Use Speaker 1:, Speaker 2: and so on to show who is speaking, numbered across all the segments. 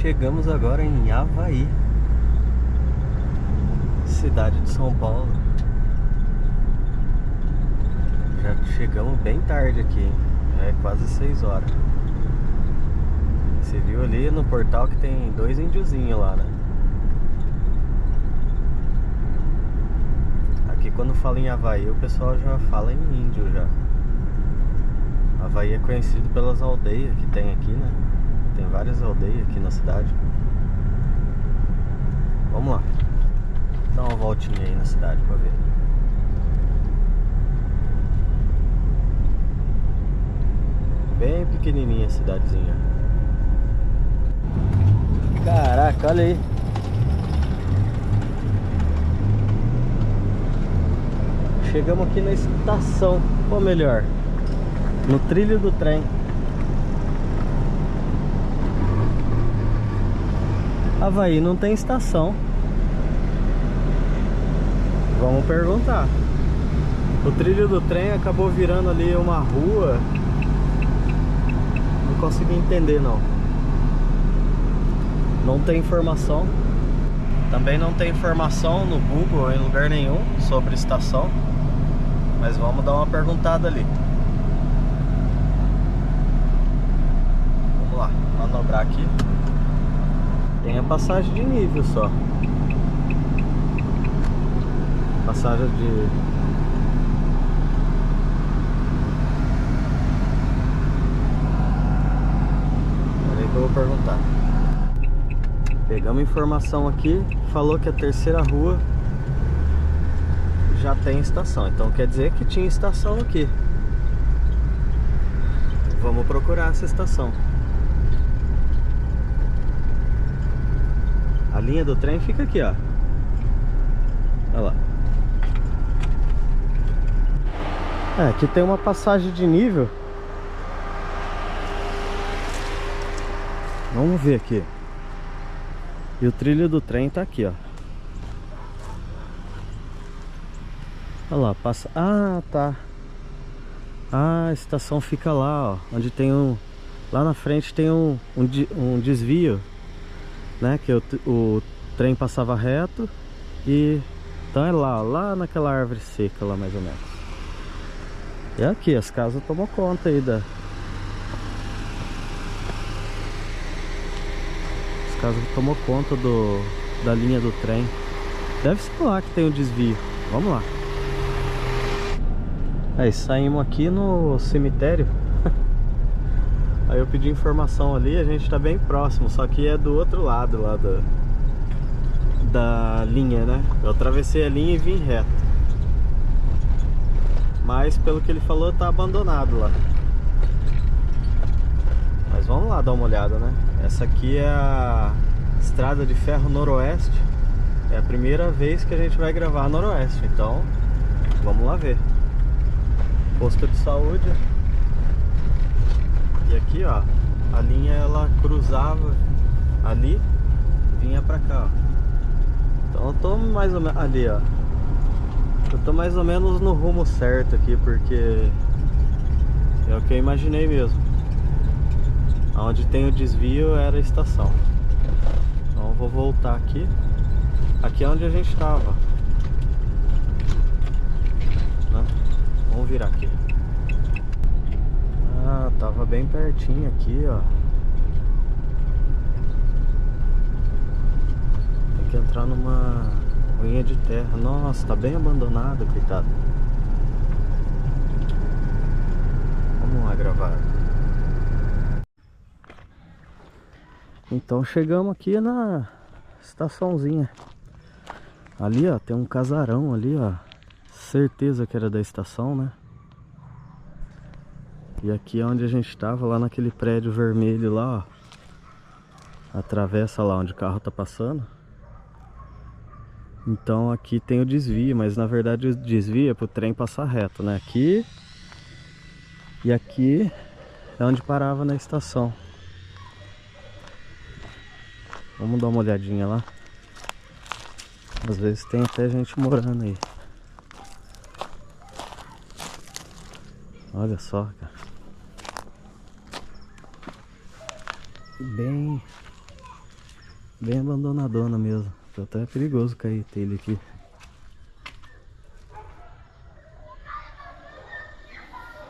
Speaker 1: chegamos agora em Avaí, cidade de São Paulo. Já chegamos bem tarde aqui, hein? Já é quase 6 horas. Você viu ali no portal que tem 2 índiozinhos lá, né? Aqui quando fala em Avaí, o pessoal já fala em índio já. Avaí é conhecido pelas aldeias que tem aqui, né? Tem várias aldeias aqui na cidade. Vamos lá. Dá uma voltinha aí na cidade pra ver. Bem pequenininha a cidadezinha. Caraca, olha aí. Chegamos aqui na estação, ou melhor, no trilho do trem. Avaí não tem estação. Vamos perguntar. O trilho do trem acabou virando ali uma rua. Não consegui entender não. Não tem informação. Também não tem informação no Google em lugar nenhum sobre estação. Mas vamos dar uma perguntada ali. Vamos lá, manobrar aqui. Tem a passagem de nível só. Passagem de... Peraí que eu vou perguntar. Pegamos informação aqui. Falou que a terceira rua já tem estação. Então quer dizer que tinha estação aqui. Vamos procurar essa estação. A linha do trem fica aqui, ó. Olha lá. Aqui tem uma passagem de nível. Vamos ver aqui. E o trilho do trem tá aqui, ó. Olha lá, passa... Ah, tá. Ah, a estação fica lá, ó. Onde tem um... Lá na frente tem um desvio, né? Que o trem passava reto. E... Então é lá, ó. Lá naquela árvore seca lá, mais ou menos. E aqui, as casas tomam conta aí da... As casas tomam conta da linha do trem. Deve ser lá que tem o desvio. Vamos lá. Aí saímos aqui no cemitério. Aí eu pedi informação ali, a gente tá bem próximo. Só que é do outro lado lá da linha, né? Eu atravessei a linha e vim reto. Mas pelo que ele falou, tá abandonado lá. Mas vamos lá dar uma olhada, né? Essa aqui é a Estrada de Ferro Noroeste. É a primeira vez que a gente vai gravar Noroeste. Então, vamos lá ver. Posto de saúde. E aqui, ó, a linha ela cruzava ali, vinha pra cá, ó. Então eu tô mais ou menos ali, ó. Eu tô mais ou menos no rumo certo aqui, porque é o que eu imaginei mesmo. Onde tem o desvio era a estação. Então eu vou voltar aqui. Aqui é onde a gente tava, né? Vamos virar aqui. Ah, tava bem pertinho aqui, ó. Tem que entrar numa ruinha de terra. Nossa, tá bem abandonado, coitado. Vamos lá gravar. Então chegamos aqui na estaçãozinha. Ali, ó, tem um casarão ali, ó. Certeza que era da estação, né? E aqui é onde a gente tava, lá naquele prédio vermelho lá, ó. Atravessa lá onde o carro tá passando. Então aqui tem o desvio, mas na verdade o desvio é pro trem passar reto, né? Aqui e aqui é onde parava na estação. Vamos dar uma olhadinha lá. Às vezes tem até gente morando aí. Olha só, cara. Bem abandonadona mesmo. Tá até perigoso cair telha aqui.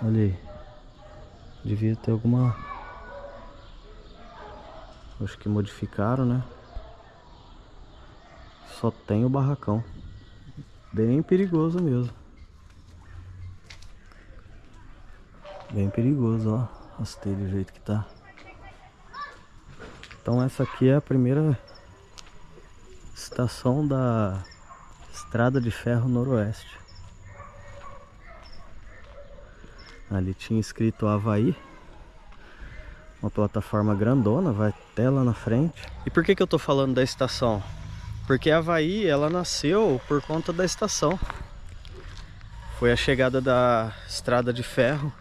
Speaker 1: Olha aí. Devia ter alguma... Acho que modificaram, né? Só tem o barracão. Bem perigoso mesmo. Bem perigoso, ó. As telhas do jeito que tá. Então essa aqui é a primeira estação da Estrada de Ferro Noroeste. Ali tinha escrito Avaí. Uma plataforma grandona, vai até lá na frente. E por que eu tô falando da estação? Porque a Avaí, ela nasceu por conta da estação. Foi a chegada da estrada de ferro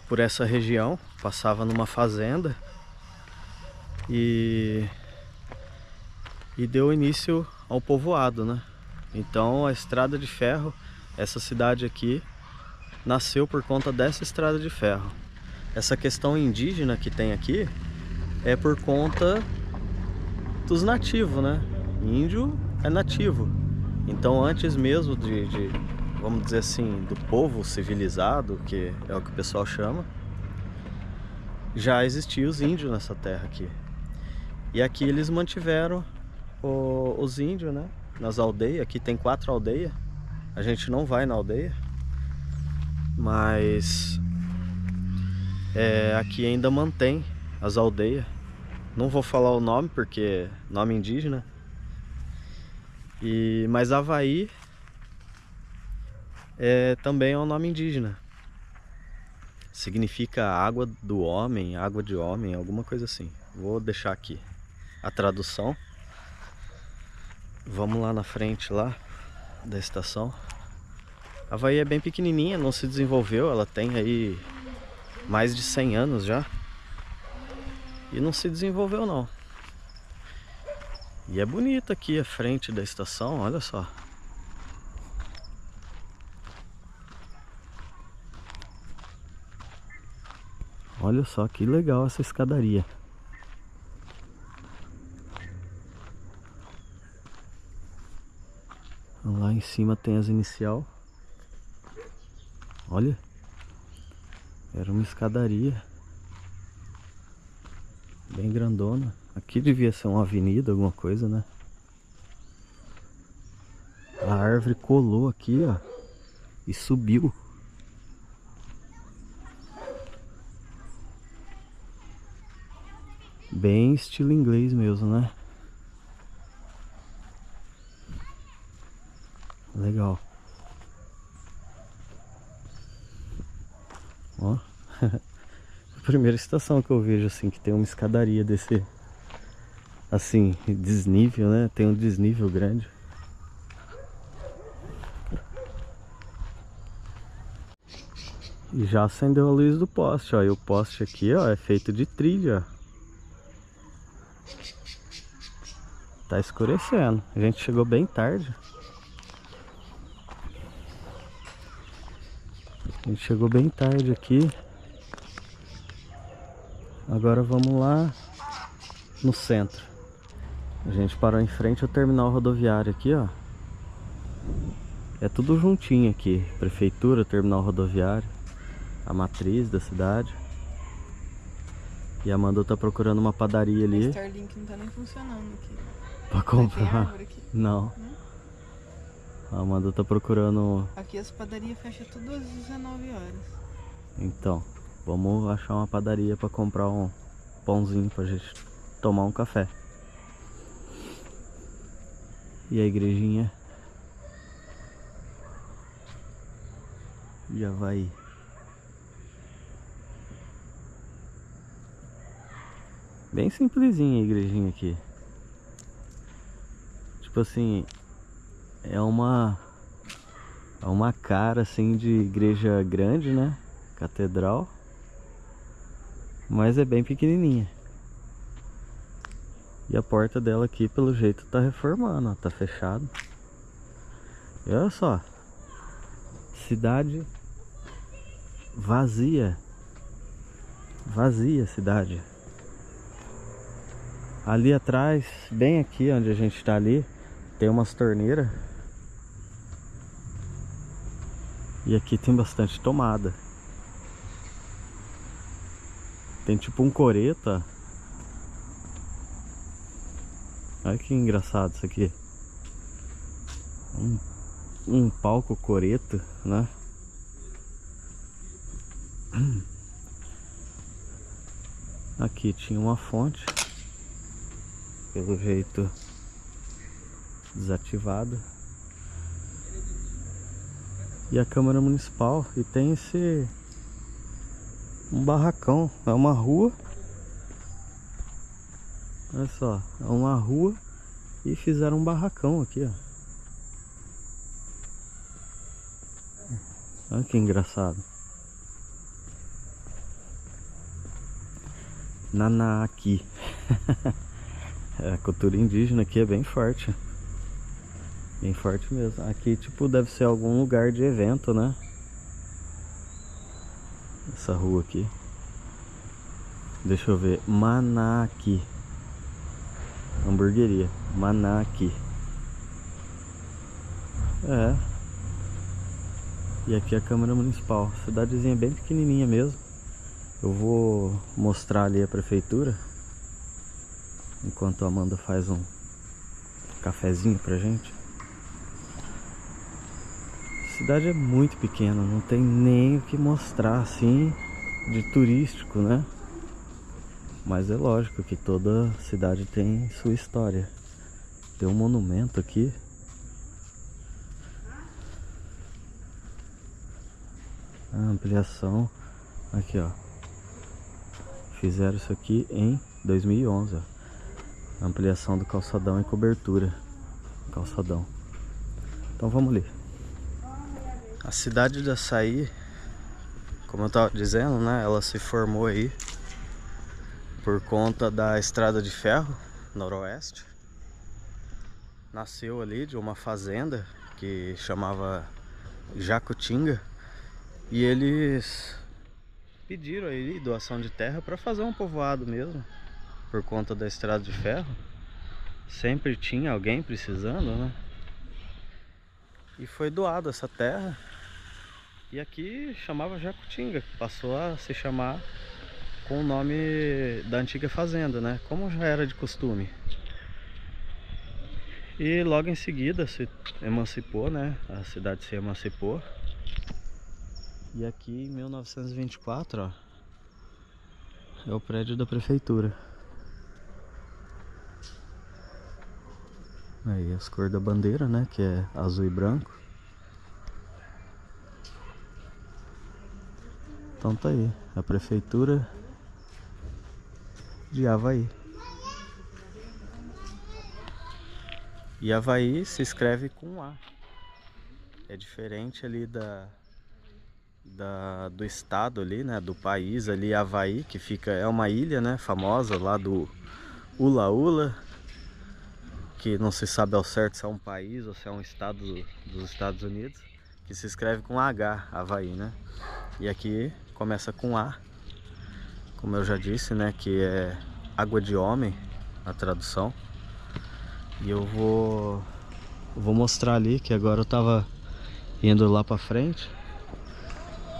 Speaker 1: por essa região. Passava numa fazenda. E deu início ao povoado, né? Então a estrada de ferro, essa cidade aqui, nasceu por conta dessa estrada de ferro. Essa questão indígena que tem aqui é por conta dos nativos, né? Índio é nativo. Então antes mesmo vamos dizer assim, do povo civilizado, que é o que o pessoal chama, já existiam os índios nessa terra aqui. E aqui eles mantiveram os índios, né? Nas aldeias. Aqui tem 4 aldeias. A gente não vai na aldeia, mas aqui ainda mantém as aldeias. Não vou falar o nome porque nome indígena. Mas Avaí também é um nome indígena. Significa água do homem, água de homem, alguma coisa assim. Vou deixar aqui a tradução. Vamos lá na frente lá da estação. Avaí é bem pequenininha, não se desenvolveu. Ela tem aí mais de 100 anos já. E não se desenvolveu não. E é bonita aqui a frente da estação, olha só. Olha só que legal essa escadaria. Lá em cima tem as inicial. Olha. Era uma escadaria. Bem grandona. Aqui devia ser uma avenida, alguma coisa, né? A árvore colou aqui, ó. E subiu. Bem estilo inglês mesmo, né? Legal. Ó. A primeira estação que eu vejo assim que tem uma escadaria desse assim, desnível, né? Tem um desnível grande. E já acendeu a luz do poste, ó. E o poste aqui, ó, é feito de trilha. Tá escurecendo. A gente chegou bem tarde. A gente chegou bem tarde aqui. Agora vamos lá no centro. A gente parou em frente ao terminal rodoviário aqui, ó. É tudo juntinho aqui. Prefeitura, terminal rodoviário, a matriz da cidade. E a Amanda tá procurando uma padaria ali.
Speaker 2: A Starlink não tá nem funcionando aqui.
Speaker 1: Pra comprar.
Speaker 2: Aqui?
Speaker 1: Não. A Amanda tá procurando.
Speaker 2: Aqui as padarias fecham tudo às 19 horas.
Speaker 1: Então, vamos achar uma padaria pra comprar um pãozinho pra gente tomar um café. E a igrejinha já vai. Bem simplesinha a igrejinha aqui. Tipo assim, é uma cara assim de igreja grande, né? Catedral. Mas é bem pequenininha. E a porta dela aqui, pelo jeito, tá reformando, ó, tá fechado. E olha só. Cidade vazia. Vazia a cidade. Ali atrás, bem aqui onde a gente tá ali, tem umas torneiras. E aqui tem bastante tomada. Tem tipo um coreto, ó. Olha que engraçado isso aqui. Um palco coreto, né? Aqui tinha uma fonte, pelo jeito desativada. E a Câmara Municipal. E tem um barracão. É uma rua. Olha só, é uma rua e fizeram um barracão aqui, ó. Olha que engraçado. Nanaki. A cultura indígena aqui é bem forte. Bem forte mesmo. Aqui tipo deve ser algum lugar de evento, né? Essa rua aqui. Deixa eu ver. Manaki. Hamburgueria. Manaki. É. E aqui é a Câmara Municipal. Cidadezinha bem pequenininha mesmo. Eu vou mostrar ali a prefeitura, enquanto a Amanda faz um cafezinho pra gente. A cidade é muito pequena, não tem nem o que mostrar assim de turístico, né? Mas é lógico que toda cidade tem sua história. Tem um monumento aqui. A ampliação. Aqui, ó. Fizeram isso aqui em 2011, ó. Ampliação do calçadão e cobertura. Calçadão. Então vamos ali. A cidade de Açaí, como eu tava dizendo, né? Ela se formou aí por conta da estrada de ferro noroeste. Nasceu ali de uma fazenda que chamava Jacutinga. E eles pediram aí doação de terra para fazer um povoado mesmo. Por conta da estrada de ferro. Sempre tinha alguém precisando, né? E foi doada essa terra. E aqui chamava Jacutinga. Passou a se chamar com o nome da antiga fazenda, né? Como já era de costume. E logo em seguida se emancipou, né? A cidade se emancipou. E aqui em 1924, ó, é o prédio da prefeitura. Aí as cores da bandeira, né? Que é azul e branco. Então tá aí, a prefeitura de Avaí. E Avaí se escreve com A. É diferente ali do estado ali, né? Do país ali, Avaí, que fica, é uma ilha, né? Famosa lá do Ula Ula. Que não se sabe ao certo se é um país ou se é um estado dos Estados Unidos. Que se escreve com H, Avaí, né? E aqui começa com A. Como eu já disse, né? Que é água de homem, a tradução. E eu vou mostrar ali, que agora eu tava indo lá pra frente.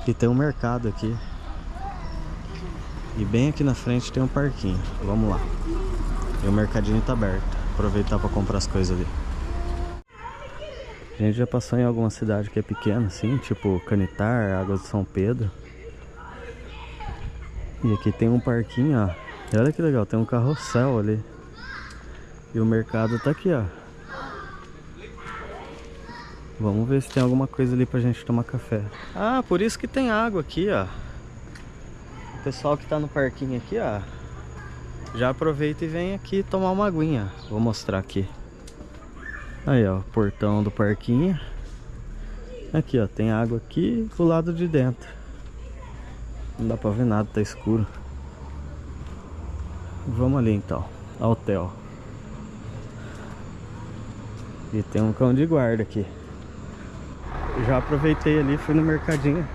Speaker 1: E tem um mercado aqui. E bem aqui na frente tem um parquinho. Vamos lá. E o mercadinho tá aberto. Aproveitar pra comprar as coisas ali. A gente já passou em alguma cidade que é pequena, assim, tipo Canitar, Águas de São Pedro. E aqui tem um parquinho, ó. E olha que legal, tem um carrossel ali. E o mercado tá aqui, ó. Vamos ver se tem alguma coisa ali pra gente tomar café. Ah, por isso que tem água aqui, ó. O pessoal que tá no parquinho aqui, ó, já aproveita e vem aqui tomar uma aguinha. Vou mostrar aqui. Aí, ó, o portão do parquinho. Aqui, ó, tem água aqui do lado de dentro. Não dá pra ver nada, tá escuro. Vamos ali então, ao hotel. E tem um cão de guarda aqui. Já aproveitei ali, fui no mercadinho.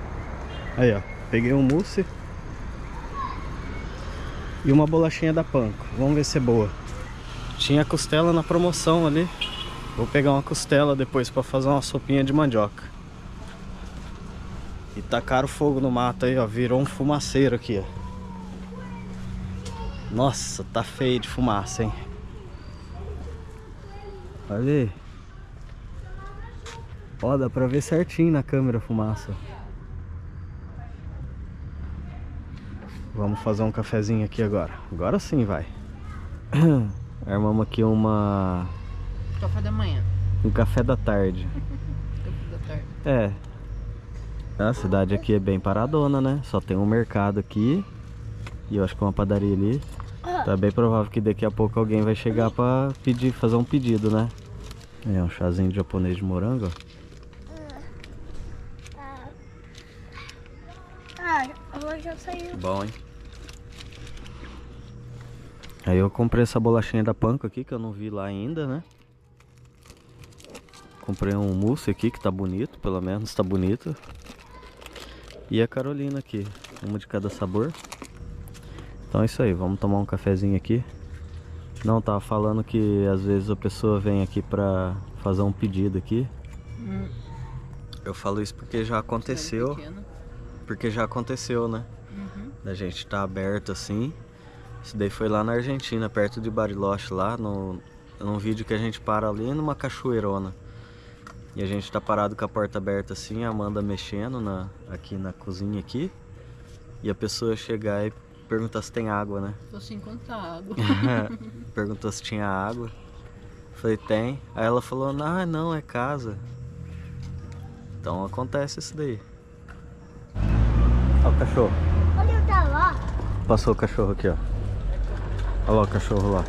Speaker 1: Aí, ó, peguei um mousse e uma bolachinha da Panko. Vamos ver se é boa. Tinha costela na promoção ali. Vou pegar uma costela depois pra fazer uma sopinha de mandioca. E tacaram fogo no mato aí, ó. Virou um fumaceiro aqui, ó. Nossa, tá feio de fumaça, hein? Olha aí. Ó, dá pra ver certinho na câmera a fumaça. Vamos fazer um cafezinho aqui agora. Agora sim vai. Armamos aqui
Speaker 2: Café da manhã.
Speaker 1: um café da tarde.
Speaker 2: Café da tarde.
Speaker 1: É. A cidade aqui é bem paradona, né? Só tem um mercado aqui. E eu acho que uma padaria ali. Tá bem provável que daqui a pouco alguém vai chegar pra pedir, fazer um pedido, né? É um chazinho de japonês de morango, ó.
Speaker 3: Agora já saiu.
Speaker 1: Bom, hein? Aí eu comprei essa bolachinha da Panko aqui, que eu não vi lá ainda, né? Comprei um mousse aqui, que tá bonito, pelo menos tá bonito. E a Carolina aqui, uma de cada sabor. Então é isso aí, vamos tomar um cafezinho aqui. Não, tava falando que às vezes a pessoa vem aqui pra fazer um pedido aqui. Eu falo isso porque já aconteceu. Porque já aconteceu, né? Da gente tá aberto assim. Isso daí foi lá na Argentina, perto de Bariloche, lá num vídeo que a gente para ali numa cachoeirona. E a gente tá parado com a porta aberta assim, a Amanda mexendo aqui na cozinha aqui. E a pessoa chegar e perguntar se tem água, né?
Speaker 2: Tô sem contar água.
Speaker 1: Perguntou se tinha água. Falei, tem. Aí ela falou, não, é casa. Então acontece isso daí. Olha o cachorro.
Speaker 3: Olha, tá lá.
Speaker 1: Passou o cachorro aqui, ó. Olha lá o cachorro lá.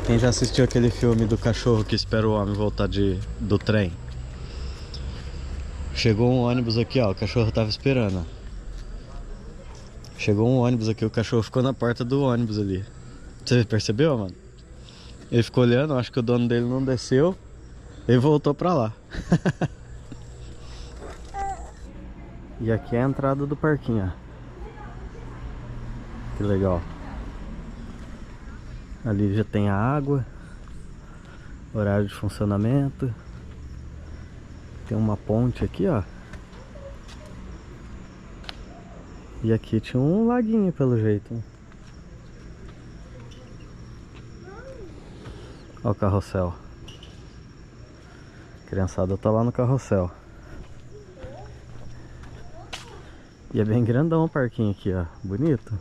Speaker 1: Quem já assistiu aquele filme do cachorro que espera o homem voltar do trem? Chegou um ônibus aqui, ó. O cachorro tava esperando. Chegou um ônibus aqui, o cachorro ficou na porta do ônibus ali. Você percebeu, mano? Ele ficou olhando, acho que o dono dele não desceu. Ele voltou pra lá. E aqui é a entrada do parquinho, ó. Que legal. Ali já tem a água. Horário de funcionamento. Tem uma ponte aqui, ó. E aqui tinha um laguinho pelo jeito. Olha o carrossel. A criançada tá lá no carrossel. E é bem grandão o parquinho aqui, ó. Bonito.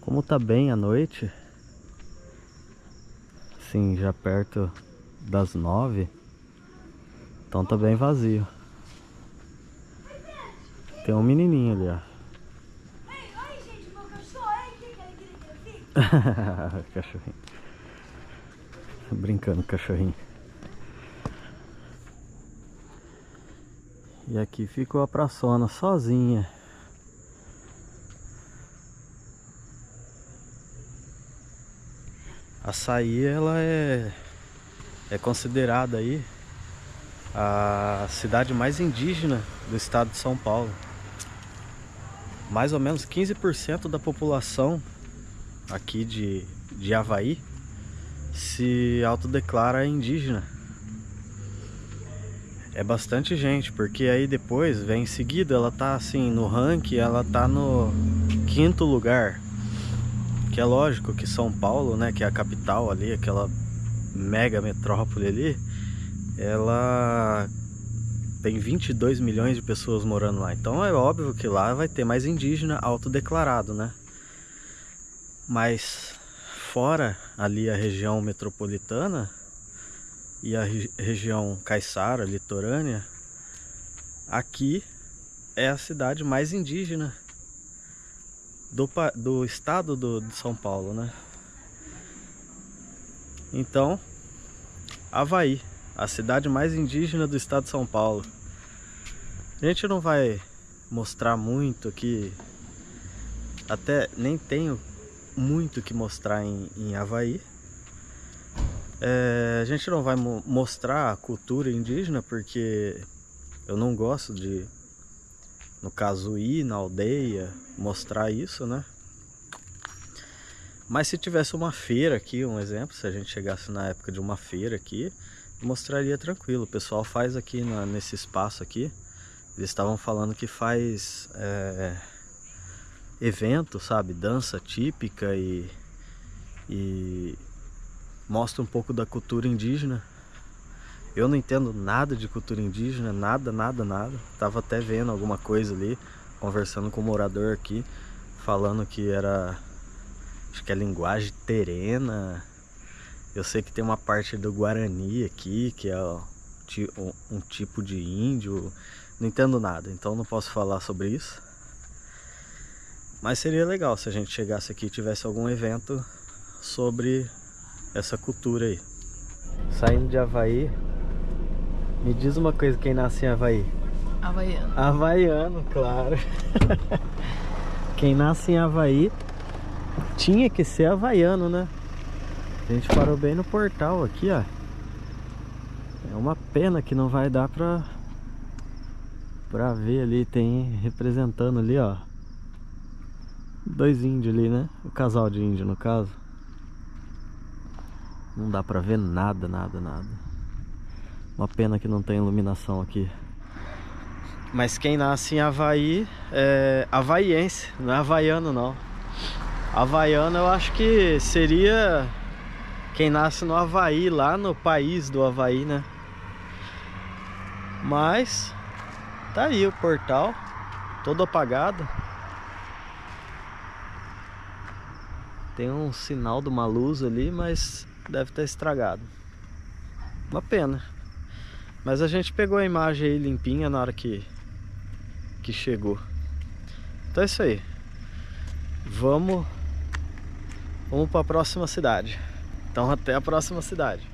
Speaker 1: Como tá bem à noite, assim, já perto das 9, então tá bem vazio. Tem um menininho ali, ó.
Speaker 3: Oi, gente, meu cachorro.
Speaker 1: Cachorrinho. Brincando com o cachorrinho. E aqui ficou a praçona sozinha. Açaí, ela é considerada aí a cidade mais indígena do estado de São Paulo. Mais ou menos 15% da população aqui de Avaí se autodeclara indígena. É bastante gente, porque aí depois vem em seguida, ela tá assim no ranking, ela tá no 5º lugar. Que é lógico que São Paulo, né, que é a capital ali, aquela mega metrópole ali, ela tem 22 milhões de pessoas morando lá. Então é óbvio que lá vai ter mais indígena autodeclarado, né? Mas fora ali a região metropolitana e a região caiçara, litorânea, aqui é a cidade mais indígena do estado de São Paulo, né? Então, Avaí, a cidade mais indígena do estado de São Paulo. A gente não vai mostrar muito aqui, até nem tenho muito que mostrar em Avaí. A gente não vai mostrar a cultura indígena porque eu não gosto de no caso ir na aldeia, mostrar isso, né? Mas se tivesse uma feira aqui, um exemplo, se a gente chegasse na época de uma feira aqui, mostraria tranquilo. O pessoal faz aqui nesse espaço aqui, eles estavam falando que faz evento, sabe? Dança típica e mostra um pouco da cultura indígena. Eu não entendo nada de cultura indígena, nada. Tava até vendo alguma coisa ali, conversando com um morador aqui, falando que era, acho que é linguagem terena. Eu sei que tem uma parte do Guarani aqui, que é um tipo de índio. Não entendo nada, então não posso falar sobre isso. Mas seria legal se a gente chegasse aqui e tivesse algum evento sobre essa cultura aí. Saindo de Havaí, me diz uma coisa, quem nasce em Havaí?
Speaker 2: Havaiano.
Speaker 1: Havaiano, claro. Quem nasce em Havaí tinha que ser havaiano, né? A gente parou bem no portal aqui, ó. É uma pena que não vai dar pra ver ali, tem representando ali, ó. 2 índios ali, né? O casal de índio, no caso. Não dá pra ver nada. Uma pena que não tem iluminação aqui. Mas quem nasce em Havaí é havaiense, não é havaiano não. Havaiano eu acho que seria quem nasce no Havaí, lá no país do Havaí, né? Mas tá aí o portal, todo apagado. Tem um sinal de uma luz ali, mas deve estar estragado. Uma pena. Mas a gente pegou a imagem aí limpinha na hora que chegou. Então é isso aí. Vamos para a próxima cidade. Então até a próxima cidade.